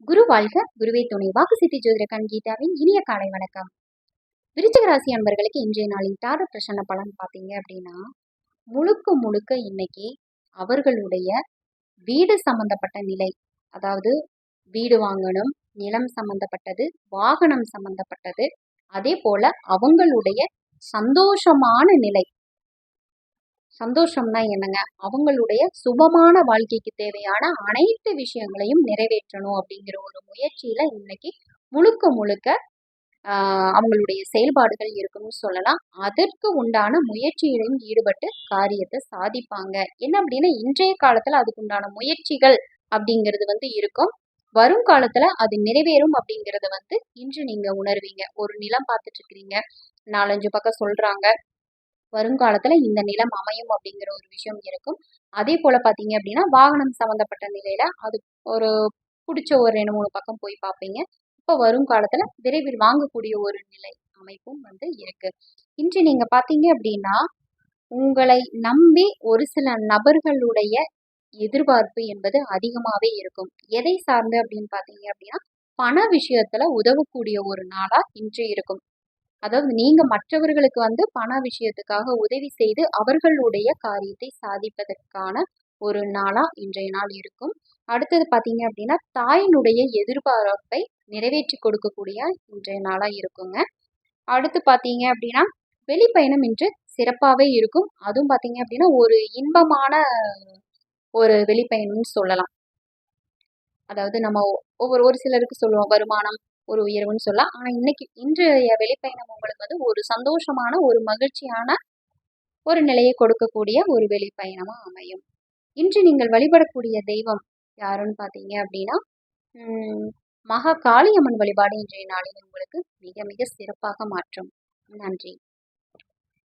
குரு வாழ்க, குருவே துணை. வாக்கு சித்தி ஜோதிட கீதாவின் இனிய காலை வணக்கம். விருச்சிக ராசி அன்பர்களுக்கு இன்றைய நாளின் டாரோ பிரசன்ன பலன் பார்த்தீங்க அப்படின்னா, முழுக்க முழுக்க இன்னைக்கு அவர்களுடைய வீடு சம்பந்தப்பட்ட நிலை, அதாவது வீடு வாங்கணும், நிலம் சம்பந்தப்பட்டது, வாகனம் சம்பந்தப்பட்டது, அதே போல அவங்களுடைய சந்தோஷமான நிலை. சந்தோஷம்னா என்னங்க, அவங்களுடைய சுபமான வாழ்க்கைக்கு தேவையான அனைத்து விஷயங்களையும் நிறைவேற்றணும் அப்படிங்கிற ஒரு முயற்சியில இன்னைக்கு முழுக்க முழுக்க அவங்களுடைய செயல்பாடுகள் இருக்குன்னு சொல்லலாம். அதற்கு உண்டான முயற்சியிலையும் ஈடுபட்டு காரியத்தை சாதிப்பாங்க. என்ன அப்படின்னா, இன்றைய காலத்துல அதுக்கு உண்டான முயற்சிகள் அப்படிங்கிறது இருக்கும். வரும் காலத்துல அது நிறைவேறும் அப்படிங்கறத இன்று நீங்க உணர்வீங்க. ஒரு நிலம் பார்த்துட்டு இருக்கிறீங்க, 4-5 பக்கம் சொல்றாங்க, வருங்காலத்துல இந்த நிலம் அமையும் அப்படிங்கிற ஒரு விஷயம் இருக்கும். அதே போல பாத்தீங்க அப்படின்னா, வாகனம் சம்பந்தப்பட்ட நிலையில அது ஒரு பிடிச்ச ஒரு 2-3 பக்கம் போய் பார்ப்பீங்க. இப்போ வருங்காலத்துல விரைவில் வாங்கக்கூடிய ஒரு நிலை அமைப்பும் இருக்கு. இன்று நீங்க பாத்தீங்க அப்படின்னா, உங்களை நம்பி ஒரு சில நபர்களுடைய எதிர்பார்ப்பு என்பது அதிகமாவே இருக்கும். எதை சார்ந்து அப்படின்னு பாத்தீங்க அப்படின்னா, பண விஷயத்துல உதவக்கூடிய ஒரு நாளா இன்று இருக்கும். அதாவது நீங்க மற்றவர்களுக்கு பண விஷயத்துக்காக உதவி செய்து அவர்களுடைய காரியத்தை சாதிப்பதற்கான ஒரு நாளா இன்றைய நாள் இருக்கும். அடுத்தது பாத்தீங்க அப்படின்னா, தாயினுடைய எதிர்பார்ப்பை நிறைவேற்றி கொடுக்கக்கூடிய இன்றைய நாளா இருக்குங்க. அடுத்து பாத்தீங்க அப்படின்னா, வெளிப்பயணம் இன்று சிறப்பாவே இருக்கும். அதுவும் பாத்தீங்க அப்படின்னா, ஒரு இன்பமான ஒரு வெளிப்பயணம்னு சொல்லலாம். அதாவது நம்ம ஒரு சிலருக்கு சொல்லுவோம் வருமானம் ஒரு உயர்வுன்னு சொல்லலாம். ஆனா இன்னைக்கு இன்றைய வெளிப்பயணம் உங்களுக்கு ஒரு சந்தோஷமான ஒரு மகிழ்ச்சியான ஒரு நிலையை கொடுக்கக்கூடிய ஒரு வெளிப்பயணமா அமையும். இன்று நீங்கள் வழிபடக்கூடிய தெய்வம் யாருன்னு பார்த்தீங்க அப்படின்னா, மகா காளியம்மன் வழிபாடு இன்றைய நாளில் உங்களுக்கு மிக மிக சிறப்பாக மாற்றும். நன்றி.